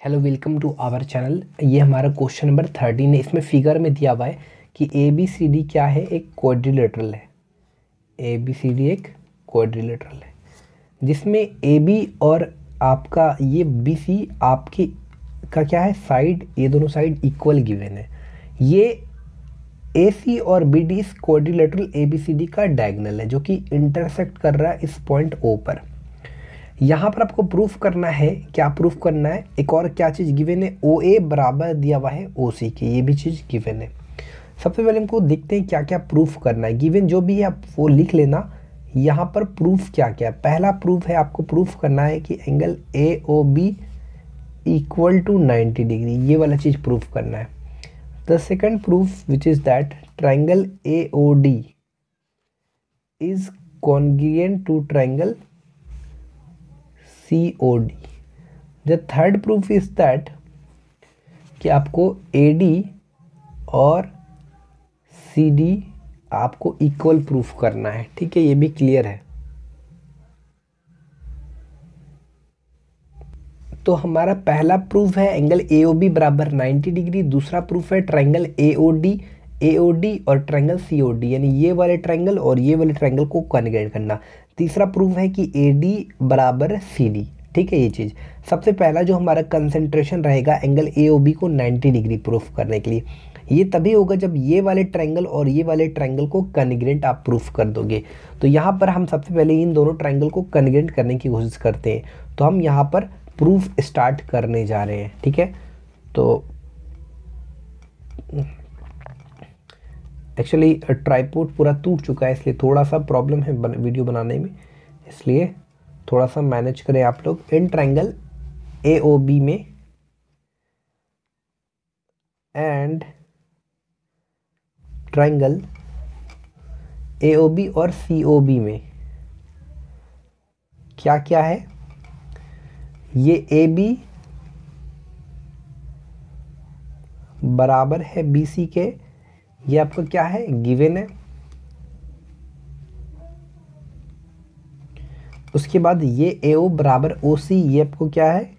Hello, welcome to our channel. ये हमारा question number 13 है। इसमें फिगर में दिया हुआ है कि ए बी सी डी क्या है, एक क्वाड्रिलेटरल है। ए बी सी डी एक क्वाड्रिलेटरल है जिसमें ए बी और आपका ये बी सी आपकी का क्या है, साइड, ये दोनों साइड इक्वल गिवन है। ये ए सी और बी डी इस quadrilateral A B C D का डायगोनल है जो कि इंटरसेक्ट कर रहा है इस पॉइंट ओ पर। यहाँ पर आपको प्रूफ करना है, क्या प्रूफ करना है, एक और क्या चीज़ गिवन है, ओ ए बराबर दिया हुआ है ओ सी के, ये भी चीज़ गिवन है। सबसे पहले हमको देखते हैं क्या क्या प्रूफ करना है। गिवन जो भी है आप वो लिख लेना। यहाँ पर प्रूफ क्या क्या है। पहला प्रूफ है, आपको प्रूफ करना है कि angle A O B equal to 90 degree, ये वाला चीज़ प्रूफ करना है। The second proof which is that triangle A O D is congruent to triangle COD। The third proof is that कि आपको AD और CD आपको इक्वल प्रूफ करना है। ठीक है, ये भी क्लियर है। तो हमारा पहला प्रूफ है एंगल AOB बराबर 90 डिग्री। दूसरा प्रूफ है ट्राइंगल AOD और ट्राइंगल COD, यानी ये वाले ट्राइंगल और ये वाले ट्राइंगल को कॉन्ग्रुएंट करना। तीसरा प्रूफ है कि AD बराबर CD। ठीक है, ये चीज़ सबसे पहला जो हमारा कंसंट्रेशन रहेगा एंगल AOB को 90 डिग्री प्रूफ करने के लिए, ये तभी होगा जब ये वाले ट्रायंगल और ये वाले ट्रायंगल को कॉन्ग्रुएंट आप प्रूफ कर दोगे। तो यहाँ पर हम सबसे पहले इन दोनों ट्रायंगल को कॉन्ग्रुएंट करने की कोशिश करते हैं। तो हम यहाँ पर प्रूफ स्टार्ट करने जा रहे हैं। ठीक है, तो एक्चुअली ट्राइपॉड पूरा टूट चुका है, इसलिए थोड़ा सा प्रॉब्लम है वीडियो बनाने में, इसलिए थोड़ा सा मैनेज करें आप लोग। इन ट्रायंगल AOB में एंड ट्रायंगल AOB और COB में क्या क्या है, ये AB बराबर है BC के, ये आपका क्या है, गिवन है। उसके बाद ये AO बराबर OC, ये आपको क्या है,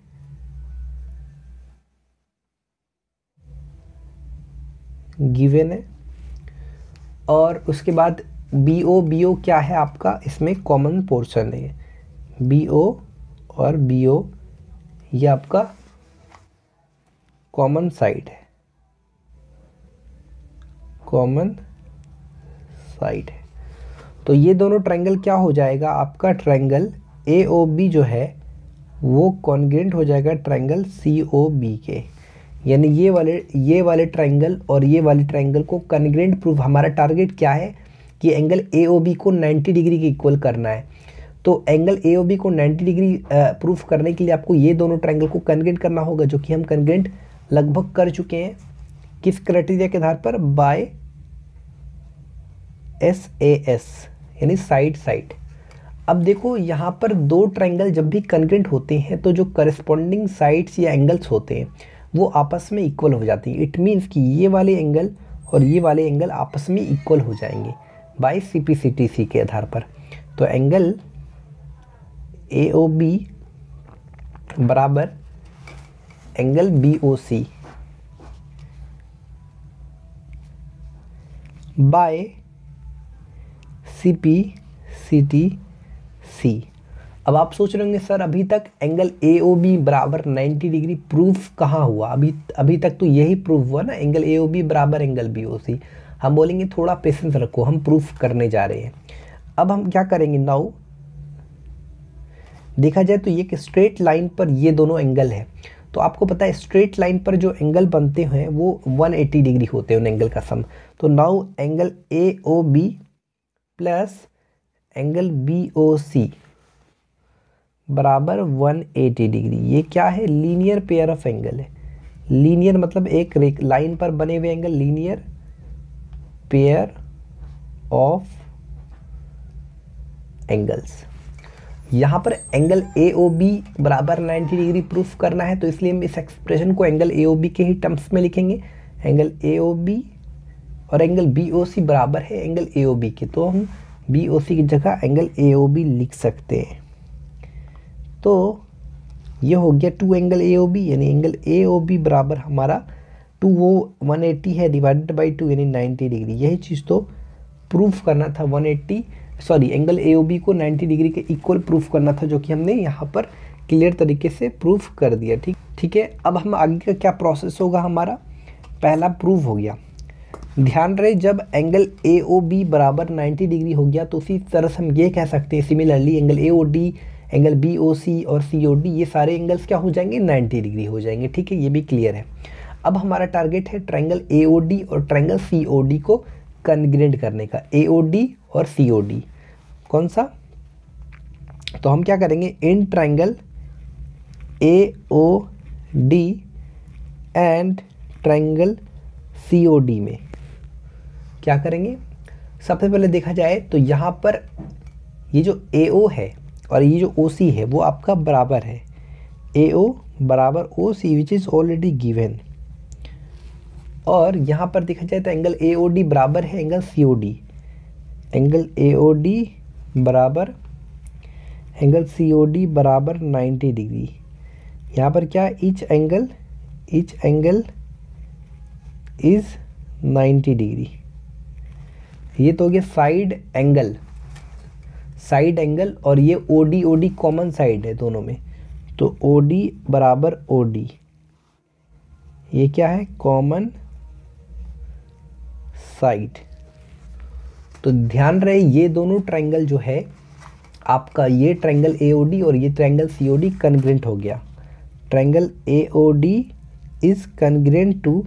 गिवन है। और उसके बाद BO क्या है आपका, इसमें कॉमन पोर्शन है। BO और BO ये आपका कॉमन साइड है, कॉमन साइड है। तो ये दोनों ट्रायंगल क्या हो जाएगा, आपका ट्रायंगल AOB जो है वो कॉन्ग्रुएंट हो जाएगा ट्रायंगल COB के, यानी ये वाले ट्रायंगल और ये वाले ट्रायंगल को कॉन्ग्रुएंट प्रूफ। हमारा टारगेट क्या है कि एंगल AOB को 90 डिग्री के इक्वल करना है। तो एंगल AOB को 90 डिग्री प्रूफ करने के लिए आपको ये दोनों ट्रायंगल को कॉन्ग्रुएंट करना होगा, जो कि हम कॉन्ग्रुएंट लगभग कर चुके हैं। किस क्राइटेरिया के आधार पर, बाय SAS, यानी साइड साइड। अब देखो यहाँ पर दो ट्रायंगल जब भी कॉन्ग्रुएंट होते हैं तो जो करस्पॉन्डिंग साइड्स या एंगल्स होते हैं वो आपस में इक्वल हो जाती है। इट मीन्स कि ये वाले एंगल और ये वाले एंगल आपस में इक्वल हो जाएंगे बाय CPCTC के आधार पर। तो एंगल AOB बराबर एंगल BOC बाय CPCTC। अब आप सोच रहे होंगे सर अभी तक एंगल AOB बराबर 90 डिग्री प्रूफ कहाँ हुआ, अभी तक तो यही प्रूफ हुआ ना, एंगल AOB बराबर एंगल BOC। हम बोलेंगे थोड़ा पेशेंस रखो, हम प्रूफ करने जा रहे हैं। अब हम क्या करेंगे, नाउ देखा जाए तो ये कि स्ट्रेट लाइन पर ये दोनों एंगल है। तो आपको पता है स्ट्रेट लाइन पर जो एंगल बनते हैं वो 180 डिग्री होते हैं उन एंगल का सम। तो now angle AOB plus angle BOC बराबर 180 डिग्री, ये क्या है, लीनियर पेयर ऑफ एंगल है। लीनियर मतलब एक लाइन पर बने हुए angle, linear pair of angles. यहाँ पर एंगल AOB बराबर 90 डिग्री प्रूफ करना है, तो इसलिए हम इस एक्सप्रेशन को एंगल AOB के ही टर्म्स में लिखेंगे। एंगल AOB और एंगल BOC बराबर है एंगल AOB के, तो हम BOC की जगह एंगल AOB लिख सकते हैं। तो ये हो गया 2 एंगल ए ओ बी, यानी एंगल ए ओ बी बराबर हमारा 2 वो 180 है डिवाइडेड बाई 2 यानी 90 डिग्री। यही चीज़ तो प्रूफ करना था, 180 sorry angle A O B को 90 डिग्री के इक्वल प्रूफ करना था, जो कि हमने यहाँ पर क्लियर तरीके से प्रूफ कर दिया। ठीक है। अब हम आगे का क्या प्रोसेस होगा, हमारा पहला प्रूफ हो गया। ध्यान रहे जब एंगल ए ओ बी बराबर 90 डिग्री हो गया तो उसी तरह से हम ये कह सकते हैं similarly angle A O D, angle B O C और सी ओ डी, ये सारे एंगल्स क्या हो जाएंगे, 90 डिग्री हो जाएंगे। ठीक है, ये भी क्लियर है। अब हमारा टारगेट है ट्रायंगल ए ओ डी और ट्रायंगल सी ओ डी को कॉन्ग्रुएंट करने का। ए ओ डी और सी ओ डी कौन सा, तो हम क्या करेंगे, in triangle A O D and triangle C O D में क्या करेंगे, सबसे पहले देखा जाए तो यहाँ पर ये जो ए ओ है और ये जो ओ सी है वो आपका बराबर है, ए ओ बराबर ओ सी विच इज़ ऑलरेडी गिवन। और यहाँ पर देखा जाए तो एंगल ए ओ डी बराबर है angle C O D, angle A O D बराबर एंगल सी ओ डी बराबर 90 डिग्री। यहाँ पर क्या, ईच एंगल इज़ 90 डिग्री। ये तो हो गया साइड एंगल और ये ओ डी कॉमन साइड है दोनों में, तो ओ डी बराबर ओ डी, ये क्या है, कॉमन साइड। तो ध्यान रहे ये दोनों ट्रायंगल जो है आपका, ये ट्रायंगल ए ओ डी और ये triangle C O D congruent हो गया। Triangle A O D is congruent to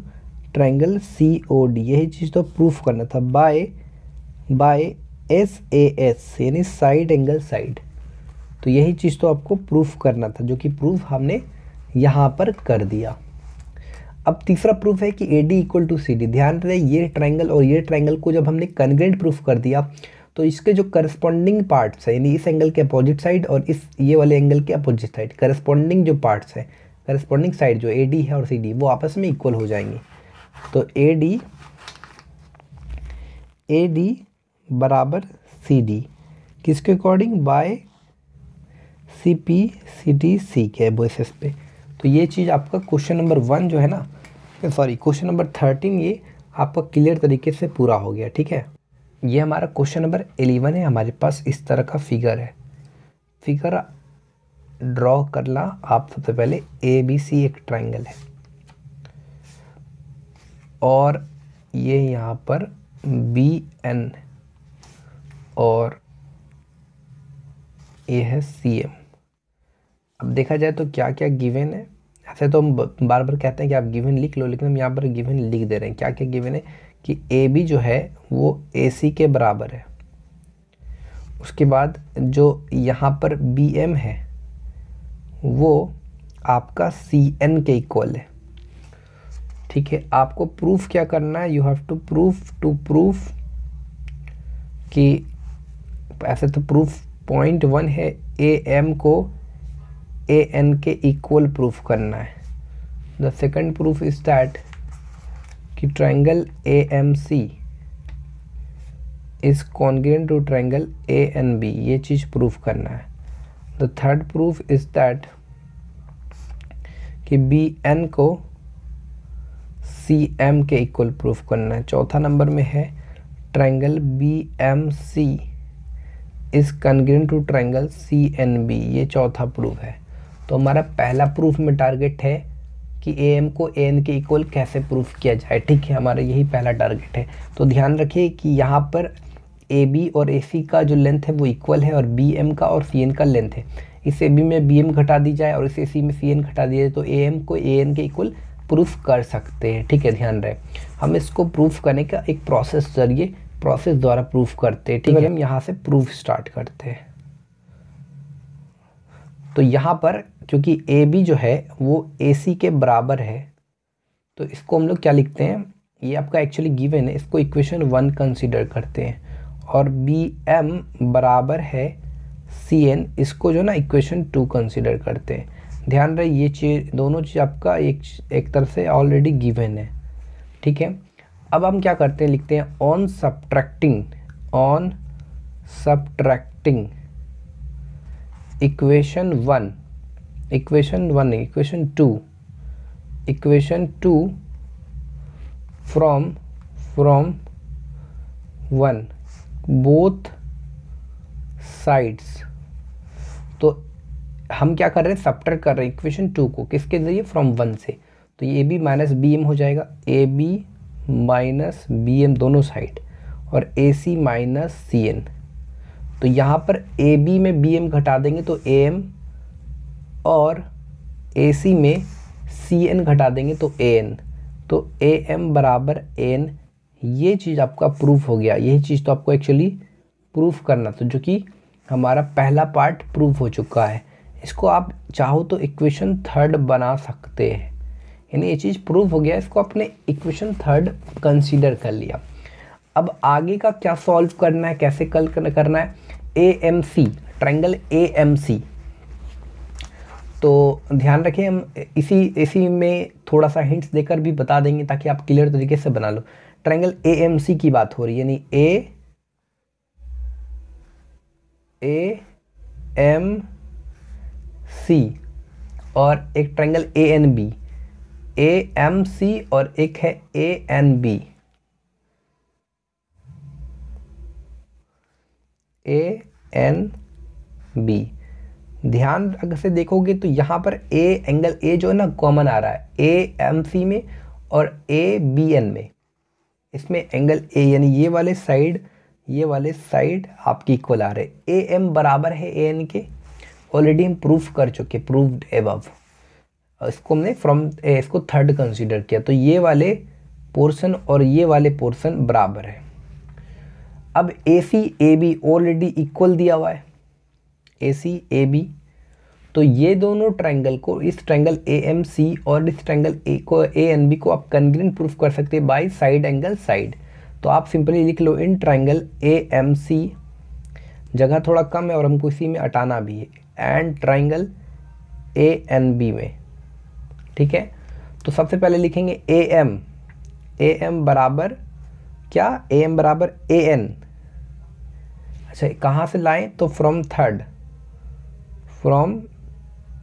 triangle C O D, यही चीज़ तो प्रूफ करना था बाय एस ए एस यानी साइड एंगल साइड। तो यही चीज़ तो आपको प्रूफ करना था, जो कि प्रूफ हमने यहाँ पर कर दिया। अब तीसरा प्रूफ है कि A D equal to C D. ध्यान रहे ये ट्रायंगल और ये ट्रायंगल को जब हमने कॉन्ग्रुएंट प्रूफ कर दिया तो इसके जो करस्पॉन्डिंग पार्ट्स है, यानी इस एंगल के अपोजिट साइड और इस ये वाले एंगल के अपोजिट साइड, करस्पॉन्डिंग जो पार्ट्स है, करस्पॉन्डिंग साइड जो ए डी है और सी डी, वो आपस में इक्वल हो जाएंगे। तो ए डी बराबर सी डी किसके according, by C P C D C के बेसिस पे। तो ये चीज़ आपका क्वेश्चन नंबर 1 जो है ना, सॉरी क्वेश्चन नंबर 13, ये आपका क्लियर तरीके से पूरा हो गया। ठीक है, ये हमारा क्वेश्चन नंबर 11 है। हमारे पास इस तरह का फिगर है, फिगर ड्रॉ करना आप सबसे पहले। ए बी सी एक ट्रायंगल है और ये यहाँ पर बी एन और ये है सी एम। अब देखा जाए तो क्या क्या गिवन है, ऐसे तो हम बार बार कहते हैं कि आप गिवन लिख लो, लेकिन हम यहाँ पर गिवन लिख दे रहे हैं। क्या क्या गिवन है कि ए बी जो है वो ए सी के बराबर है, उसके बाद जो यहाँ पर बी एम है वो आपका सी एन के इक्वल है। ठीक है, आपको प्रूफ क्या करना है, यू हैव टू प्रूफ कि ऐसे तो प्रूफ पॉइंट 1 है, ए एम को ए एन के इक्वल प्रूफ करना है। The second proof is that कि triangle A M C is congruent to triangle A N B, ये चीज़ प्रूफ करना है। The third proof is that कि बी एन को सी एम के इक्वल प्रूफ करना है। चौथा नंबर में है triangle B M C is congruent to triangle C N B, ये चौथा प्रूफ है। तो हमारा पहला प्रूफ में टारगेट है कि ए एम को ए एन के इक्वल कैसे प्रूफ किया जाए। ठीक है, हमारा यही पहला टारगेट है। तो ध्यान रखिए कि यहाँ पर ए बी और ए सी का जो लेंथ है वो इक्वल है और बी एम का और सी एन का लेंथ है। इस ए बी में बी एम घटा दी जाए और इस ए सी में सी एन घटा दिया जाए तो ए एम को ए एन के इक्वल प्रूफ कर सकते हैं। ठीक है, ध्यान रहे हम इसको प्रूफ करने का एक प्रोसेस द्वारा प्रूफ करते हैं। ठीक है, हम यहाँ से प्रूफ स्टार्ट करते हैं। तो यहाँ पर क्योंकि ए बी जो है वो ए सी के बराबर है तो इसको हम लोग क्या लिखते हैं, ये आपका एक्चुअली गिवन है, इसको इक्वेशन 1 कंसीडर करते हैं। और बी एम बराबर है सी एन, इसको जो ना इक्वेशन 2 कंसीडर करते हैं। ध्यान रहे ये चीज़ दोनों चीज़ आपका एक तरफ से ऑलरेडी गिवन है। ठीक है, अब हम क्या करते हैं, लिखते हैं ऑन सब्ट्रैक्टिंग इक्वेशन 1 इक्वेशन 1 नहीं, इक्वेशन 2 फ्रॉम 1 बोथ साइड्स। तो हम क्या कर रहे हैं, सब्ट्रैक्ट कर रहे हैं इक्वेशन 2 को किसके जरिए, फ्रॉम 1 से। तो ये AB माइनस BM हो जाएगा, AB माइनस BM दोनों साइड, और AC माइनस CN। तो यहाँ पर AB में BM घटा देंगे तो AM, और AC में CN घटा देंगे तो AN। तो AM बराबर AN। ये चीज़ आपका प्रूफ हो गया। यही चीज़ तो आपको एक्चुअली प्रूफ करना था, जो कि हमारा पहला पार्ट प्रूफ हो चुका है। इसको आप चाहो तो इक्वेशन 3 बना सकते हैं, यानी ये चीज़ प्रूफ हो गया, इसको आपने इक्वेशन 3 कंसीडर कर लिया। अब आगे का क्या सॉल्व करना है, कैसे कल करना है, AMC, ट्रायंगल AMC। तो ध्यान रखें, हम इसी में थोड़ा सा हिंट्स देकर भी बता देंगे ताकि आप क्लियर तरीके से बना लो। ट्रायंगल AMC की बात हो रही है, यानी AMC और एक ट्रायंगल ANB, AMC और एक है ANB, ANB। ध्यान अगर से देखोगे तो यहाँ पर एंगल A जो है ना कॉमन आ रहा है AMC में और ABN में। इसमें एंगल A यानी ये वाले साइड आपकी इक्वल आ रहे। AM बराबर है AN के, ऑलरेडी हम प्रूफ कर चुके, प्रूव्ड एबव। इसको हमने इसको 3 कंसीडर किया, तो ये वाले पोर्शन और ये वाले पोर्शन बराबर है। अब AC AB ऑलरेडी इक्वल दिया हुआ है, AC AB। तो ये दोनों ट्रायंगल को, इस ट्रायंगल AMC और इस ट्रायंगल ANB को आप कंग्रेंट प्रूफ कर सकते हैं बाय साइड एंगल साइड। तो आप सिंपली लिख लो इन ट्रायंगल AMC, जगह थोड़ा कम है और हमको इसी में हटाना भी है, एंड ट्रायंगल ANB में। ठीक है, तो सबसे पहले लिखेंगे AM बराबर क्या, AM बराबर AN। अच्छा, कहाँ से लाएं, तो फ्रॉम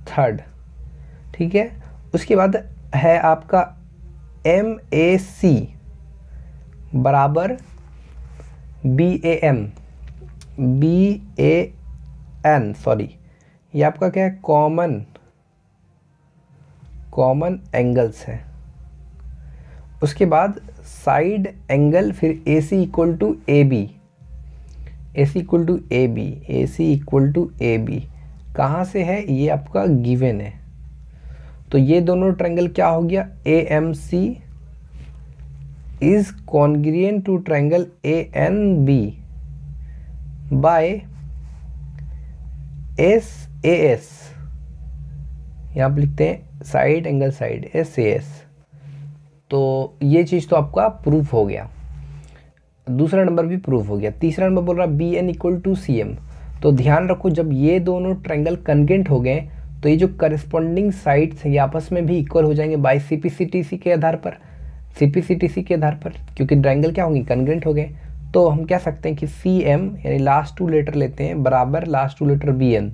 थर्ड। ठीक है, उसके बाद है आपका MAC बराबर BAN, सॉरी, ये आपका क्या है, कॉमन एंगल्स है। उसके बाद साइड एंगल, फिर AC इक्वल टू AB, कहाँ से है, ये आपका गिवन है। तो ये दोनों ट्रायंगल क्या हो गया, AMC is congruent to triangle ANB by SAS। यहाँ आप लिखते हैं साइड एंगल साइड, SAS। तो ये चीज़ तो आपका प्रूफ हो गया, दूसरा नंबर भी प्रूफ हो गया। तीसरा नंबर बोल रहा है BN इक्वल टू CM। तो ध्यान रखो, जब ये दोनों ट्रायंगल कन्ग्रेंट हो गए तो ये जो करस्पॉन्डिंग साइड्स हैं ये आपस में भी इक्वल हो जाएंगे बाय CPCTC के आधार पर, क्योंकि ट्रायंगल क्या होंगे, कन्ग्रेंट हो गए। तो हम कह सकते हैं कि CM यानी लास्ट 2 लेटर लेते हैं बराबर लास्ट 2 लेटर BN,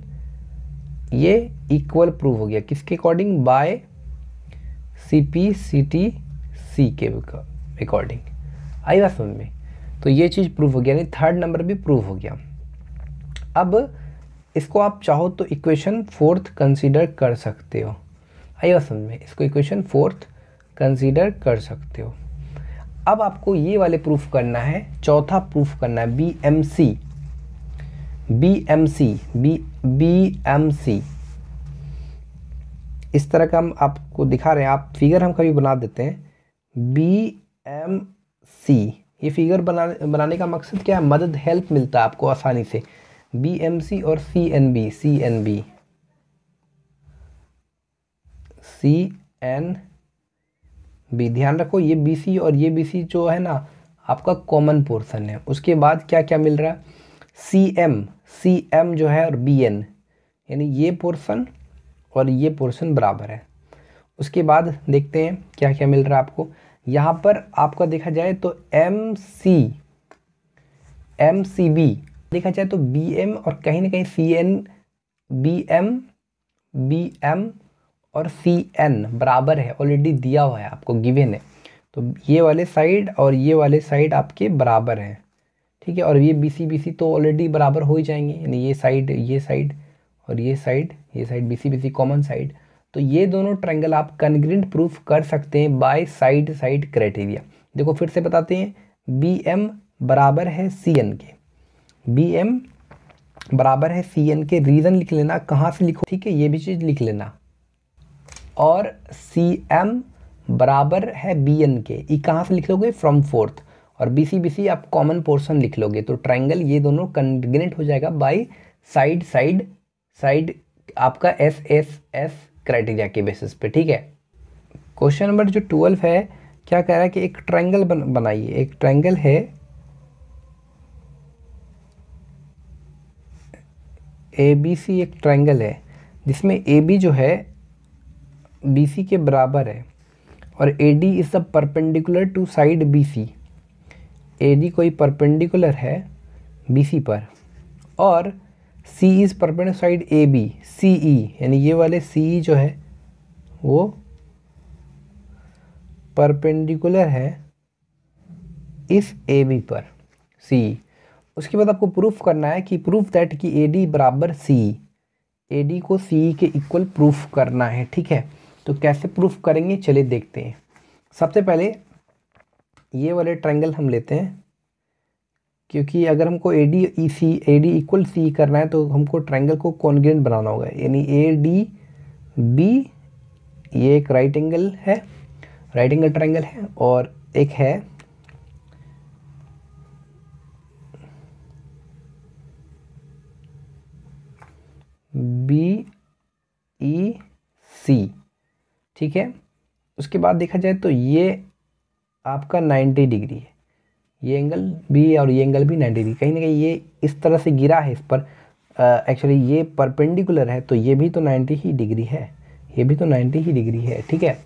ये इक्वल प्रूव हो गया किसके अकॉर्डिंग, बाय CPCTC के अकॉर्डिंग। आई बात समझ में। तो ये चीज़ प्रूव हो गया, यानी 3rd नंबर भी प्रूव हो गया। अब इसको आप चाहो तो इक्वेशन 4th कंसीडर कर सकते हो। आई बात समझ में, इसको इक्वेशन 4th कंसीडर कर सकते हो। अब आपको ये वाले प्रूफ करना है, चौथा प्रूफ करना है BMC। इस तरह का हम आपको दिखा रहे हैं, आप फिगर हम कभी बना देते हैं BMC। ये फिगर बनाने का मकसद क्या है, मदद, हेल्प मिलता है आपको आसानी से। BMC और CNB ध्यान रखो, ये BC और ये BC जो है ना आपका कॉमन पोर्शन है। उसके बाद क्या क्या मिल रहा है, CM जो है और BN, यानी ये पोर्शन और ये पोर्शन बराबर है। उसके बाद देखते हैं क्या क्या मिल रहा है आपको। यहाँ पर आपका देखा जाए तो MCB देखा जाए तो BM और कहीं ना कहीं BM बी एम और सी एन बराबर है, ऑलरेडी दिया हुआ है आपको, गिवन है। तो ये वाले साइड और ये वाले साइड आपके बराबर हैं, ठीक है। और ये बी सी तो ऑलरेडी बराबर हो ही जाएंगे, यानी ये साइड और ये side B C common side. तो ये दोनों ट्रायंगल आप कॉन्ग्रुएंट प्रूफ कर सकते हैं बाय साइड साइड क्राइटेरिया। देखो फिर से बताते हैं, बी एम बराबर है सी एन के, बी एम बराबर है सी एन के, रीज़न लिख लेना, कहाँ से लिखो, ठीक है, ये भी चीज़ लिख लेना। और सी एम बराबर है बी एन के, ये कहाँ से लिख लोगे, फ्रॉम फोर्थ। और बी सी आप कॉमन पोर्शन लिख लोगे, तो ट्रायंगल ये दोनों कॉन्ग्रुएंट हो जाएगा बाय साइड साइड साइड आपका एस एस एस क्राइटेरिया के बेसिस पे, ठीक है। क्वेश्चन नंबर जो 12 है, क्या कह रहा है कि एक ट्रायंगल बनाइए। एक ट्रायंगल है ए बी सी, एक ट्रायंगल है जिसमें ए बी जो है बी सी के बराबर है और A D is the perpendicular to side B C. A D कोई परपेंडिकुलर है बी सी पर, और C is perpendicular side A B, C E, यानी ये वाले सी ई जो है वो परपेंडिकुलर है इस ए बी पर, सी। उसके बाद आपको प्रूफ करना है कि प्रूफ दैट कि ए डी बराबर सी, ए डी को सी के इक्वल प्रूफ करना है, ठीक है। तो कैसे प्रूफ करेंगे, चलिए देखते हैं। सबसे पहले ये वाले ट्रायंगल हम लेते हैं, क्योंकि अगर हमको ए डी इक्वल सी करना है तो हमको ट्रायंगल को कॉन्ग्रुएंट बनाना होगा, यानी ए डी बी, ये एक राइट एंगल है, राइट एंगल ट्रायंगल है, और एक है बी ई सी, ठीक है। उसके बाद देखा जाए तो ये आपका 90 डिग्री है, ये एंगल भी और ये एंगल भी 90 डिग्री, कहीं ना कहीं ये इस तरह से गिरा है इस पर, एक्चुअली ये परपेंडिकुलर है, तो ये भी तो 90 ही डिग्री है, ये भी तो 90 ही डिग्री है, ठीक है।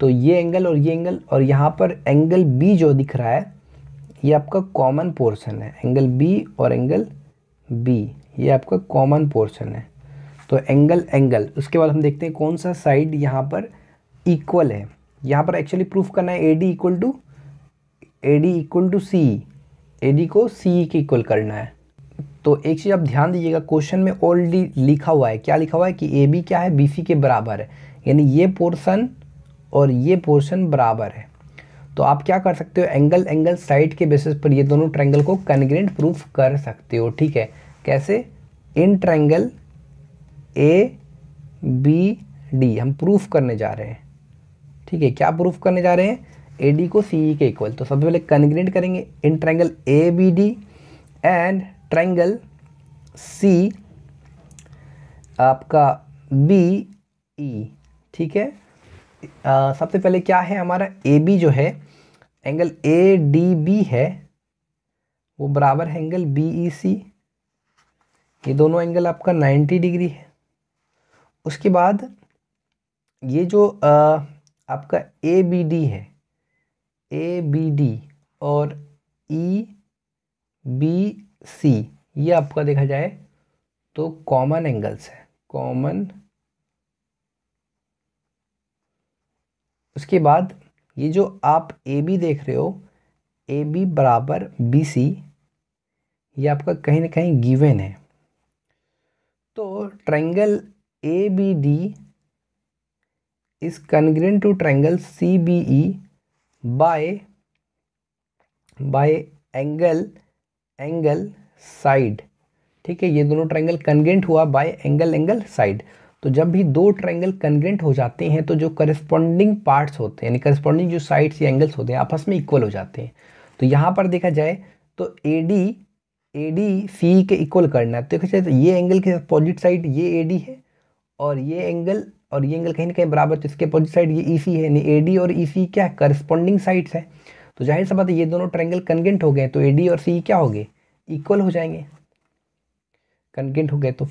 तो ये एंगल और ये एंगल, और यहाँ पर एंगल बी जो दिख रहा है ये आपका कॉमन पोर्शन है, एंगल बी और एंगल बी ये आपका कॉमन पोर्शन है। तो एंगल उसके बाद हम देखते हैं कौन सा साइड यहाँ पर इक्वल है। यहाँ पर एक्चुअली प्रूफ करना है A D equal to C, A D को सी के इक्वल करना है। तो एक चीज़ आप ध्यान दीजिएगा, क्वेश्चन में ऑलरेडी लिखा हुआ है, क्या लिखा हुआ है कि ए बी क्या है, बी सी के बराबर है, यानी ये पोर्शन और ये पोर्शन बराबर है। तो आप क्या कर सकते हो, एंगल साइड के बेसिस पर ये दोनों ट्रायंगल को कॉन्ग्रुएंट प्रूफ कर सकते हो, ठीक है। कैसे, in triangle A B D हम प्रूफ करने जा रहे हैं, ठीक है। क्या प्रूफ करने जा रहे हैं, ए डी को सी ई के इक्वल। तो सबसे पहले कॉन्ग्रुएंट करेंगे in triangle A B D and triangle C आपका बी ई, ठीक है। सबसे पहले क्या है हमारा, ए बी जो है एंगल ए डी बी है वो बराबर है एंगल बी ई सी, ये दोनों एंगल आपका 90 डिग्री है। उसके बाद ये जो आपका ए बी डी है, ए बी डी और ई बी सी ये आपका देखा जाए तो कॉमन एंगल्स है, कॉमन। उसके बाद ये जो आप ए बी देख रहे हो, ए बी बराबर बी सी, ये आपका कहीं ना कहीं गिवन है। तो triangle A B D is congruent to triangle C B E by angle side, ठीक है। ये दोनों ट्रायंगल कॉन्ग्रुएंट हुआ बाय एंगल साइड। तो जब भी दो ट्रायंगल कॉन्ग्रुएंट हो जाते हैं तो जो करस्पॉन्डिंग पार्ट्स होते हैं, यानी करस्पॉन्डिंग जो साइड्स या एंगल्स होते हैं आपस में इक्वल हो जाते हैं। तो यहाँ पर देखा जाए तो ए डी सी के इक्वल करना है, तो देखा जाए तो ये एंगल के अपोजिट साइड ये ए डी है, और ये एंगल कहीं ना कहीं बराबर, तो इसके अपोजिट साइड ये ई सी है, यानी ए डी और ई सी क्या है, करस्पॉन्डिंग साइड्स है। तो जाहिर सा बात है ये दोनों ट्रायंगल कॉन्ग्रुएंट हो गए, तो ए डी और सी क्या हो गए, इक्वल हो जाएंगे, कॉन्ग्रुएंट हो गए। तो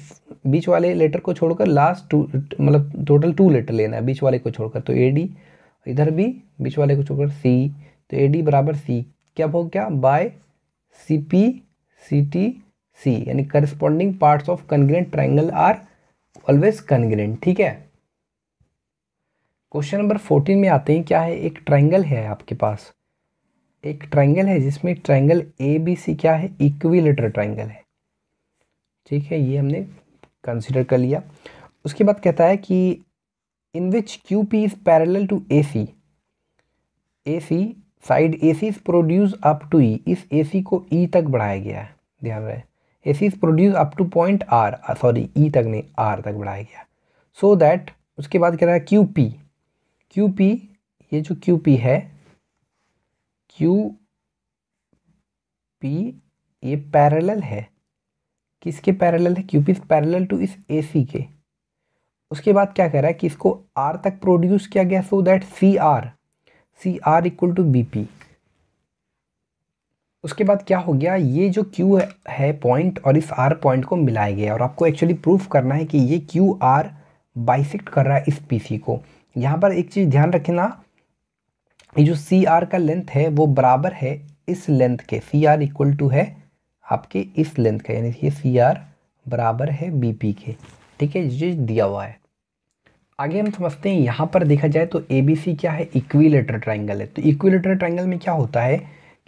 बीच वाले लेटर को छोड़कर लास्ट टू, मतलब टोटल 2 लेटर लेना है बीच वाले को छोड़कर, तो ए डी, इधर भी बीच वाले को छोड़कर सी, तो ए डी बराबर सी क्या हो गया, by C P C T C, यानी corresponding parts of congruent triangle are always congruent. ठीक है, क्वेश्चन नंबर 14 में आते हैं। क्या है, एक ट्रायंगल है आपके पास, एक ट्रायंगल है जिसमें ट्रायंगल ABC क्या है, इक्विलेटरल ट्रायंगल है। ठीक है, ये हमने कंसिडर कर लिया। उसके बाद कहता है कि in which QP is parallel to AC, AC side AC is produce up to E, इस AC को E तक बढ़ाया गया है, ध्यान रहे AC is produce up two point R, sorry E तक नहीं, R तक बढ़ाया गया। सो दैट उसके बाद कह रहा है QP, ये जो QP है, QP ये पैरेलल है, किसके पैरेलल है, QP इज पैरेलल टू इस AC के। उसके बाद क्या कह रहा है कि इसको R तक प्रोड्यूस किया गया, so that CR equal to BP। उसके बाद क्या हो गया, ये जो Q है पॉइंट और इस R पॉइंट को मिलाया गया, और आपको एक्चुअली प्रूफ करना है कि ये QR बाइसेक्ट कर रहा है इस PC को। यहाँ पर एक चीज़ ध्यान रखना, ये जो CR का लेंथ है वो बराबर है इस लेंथ के, CR इक्वल टू है आपके इस लेंथ का, यानी ये CR बराबर है BP के। ठीक है, ये दिया हुआ है। आगे हम समझते हैं, यहाँ पर देखा जाए तो ABC क्या है, इक्विलेटरल ट्रायंगल है। तो इक्विलेटरल ट्रायंगल में क्या होता है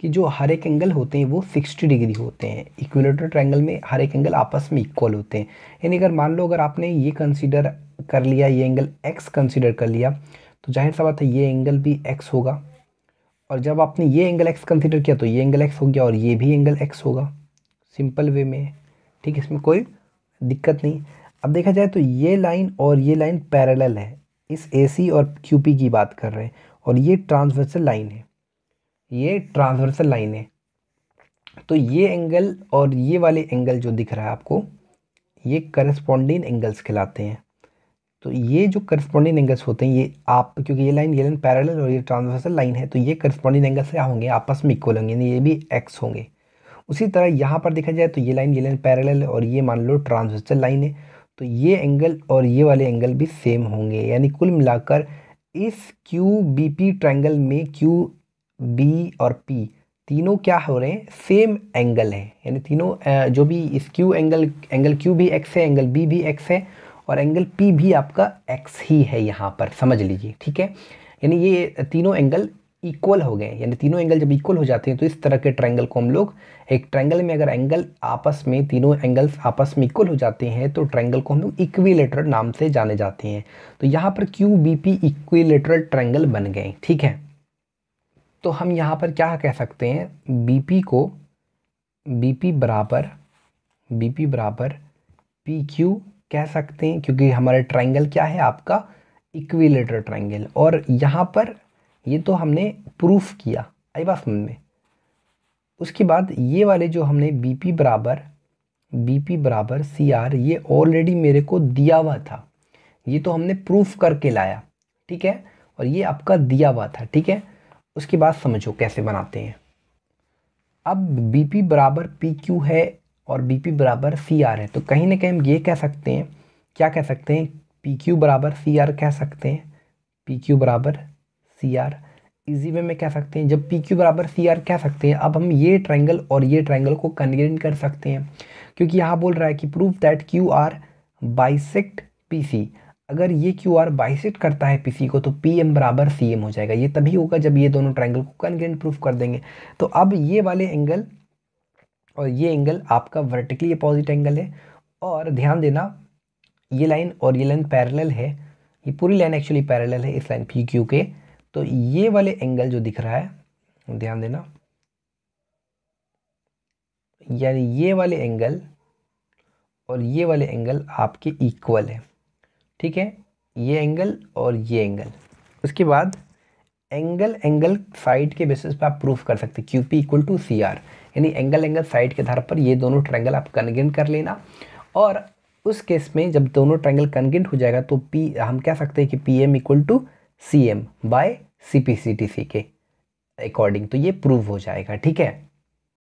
कि जो हर एक एंगल होते हैं वो 60 डिग्री होते हैं। इक्विलेटरल ट्रायंगल में हर एक एंगल आपस में इक्वल होते हैं। यानी अगर मान लो, अगर आपने ये कंसीडर कर लिया, ये एंगल X कंसीडर कर लिया, तो जाहिर सा बात है ये एंगल भी X होगा, और जब आपने ये एंगल X कंसीडर किया तो ये एंगल X हो गया, और ये भी एंगल X होगा, सिंपल वे में। ठीक, इसमें कोई दिक्कत नहीं। अब देखा जाए तो ये लाइन और ये लाइन पैरेलल है, इस AC और QP की बात कर रहे हैं, और ये ट्रांसवर्सल लाइन है, ये ट्रांसवर्सल लाइन है। तो ये एंगल और ये वाले एंगल जो दिख रहा है आपको, ये करस्पॉन्डिंग एंगल्स कहलाते हैं। तो ये जो करस्पॉन्डिंग एंगल्स होते हैं, ये आप, क्योंकि ये लाइन पैरेलल और ये ट्रांसवर्सल लाइन है, तो ये करस्पॉन्डिंग एंगल्स क्या होंगे, आपस में इक्वल होंगे, यानी ये भी X होंगे। उसी तरह यहाँ पर देखा जाए तो ये लाइन पैरेलल है, और ये मान लो ट्रांसवर्सल लाइन है, तो ये एंगल और ये वाले एंगल भी सेम होंगे। यानी कुल मिलाकर इस QBP ट्रायंगल में QB और P तीनों क्या हो रहे हैं, सेम एंगल है। यानी तीनों जो भी इस एंगल Q भी X है, एंगल B भी X है, और एंगल P भी आपका X ही है, यहाँ पर समझ लीजिए। ठीक है, यानी ये तीनों एंगल इक्वल हो गए। यानी तीनों एंगल जब इक्वल हो जाते हैं तो इस तरह के ट्रायंगल को हम लोग, एक ट्रायंगल में अगर एंगल आपस में, तीनों एंगल्स आपस में इक्वल हो जाते हैं तो ट्रायंगल को हम लोग इक्विलेटरल नाम से जाने जाते हैं। तो यहाँ पर QBP इक्विलेटरल ट्रायंगल बन गए। ठीक है, तो हम यहाँ पर क्या कह सकते हैं, BP को BP बराबर PQ कह सकते हैं, क्योंकि हमारा ट्रायंगल क्या है आपका, इक्विलेटरल ट्रायंगल। और यहाँ पर ये तो हमने प्रूफ किया, आई बात समझ में। उसके बाद ये वाले जो हमने BP बराबर CR, ये ऑलरेडी मेरे को दिया हुआ था, ये तो हमने प्रूफ करके लाया। ठीक है, और ये आपका दिया हुआ था। ठीक है, उसके बाद समझो कैसे बनाते हैं। अब BP बराबर PQ है और BP बराबर CR है, तो कहीं ना कहीं हम ये कह सकते हैं, क्या कह सकते हैं, PQ बराबर CR कह सकते हैं, PQ बराबर CR इजी वे में कह सकते हैं। जब PQ बराबर CR कह सकते हैं, अब हम ये ट्रायंगल और ये ट्रायंगल को कन्वर्ट कर सकते हैं, क्योंकि यहाँ बोल रहा है कि proof that QR bisect PC। अगर ये QR बाइसेक्ट करता है PC को, तो PM बराबर CM हो जाएगा। ये तभी होगा जब ये दोनों ट्रायंगल को कन्वर्ट प्रूफ कर देंगे। तो अब ये वाले एंगल और ये एंगल आपका वर्टिकली अपोजिट एंगल है, और ध्यान देना ये लाइन और ये लाइन पैरेलल है, ये पूरी लाइन एक्चुअली पैरेलल है इस लाइन PQ के। तो ये वाले एंगल जो दिख रहा है, ध्यान देना, यानी ये वाले एंगल और ये वाले एंगल आपके इक्वल है। ठीक है, ये एंगल और ये एंगल। उसके बाद एंगल साइड के बेसिस पे आप प्रूफ कर सकते हैं QP इक्वल टू CR, यानी एंगल साइड के आधार पर ये दोनों ट्रायंगल आप कन्वर्ट कर लेना। और उस केस में जब दोनों ट्रायंगल कन्वर्ट हो जाएगा तो हम कह सकते हैं कि PM equal to CM by CPCTC के अकॉर्डिंग, तो ये प्रूव हो जाएगा। ठीक है।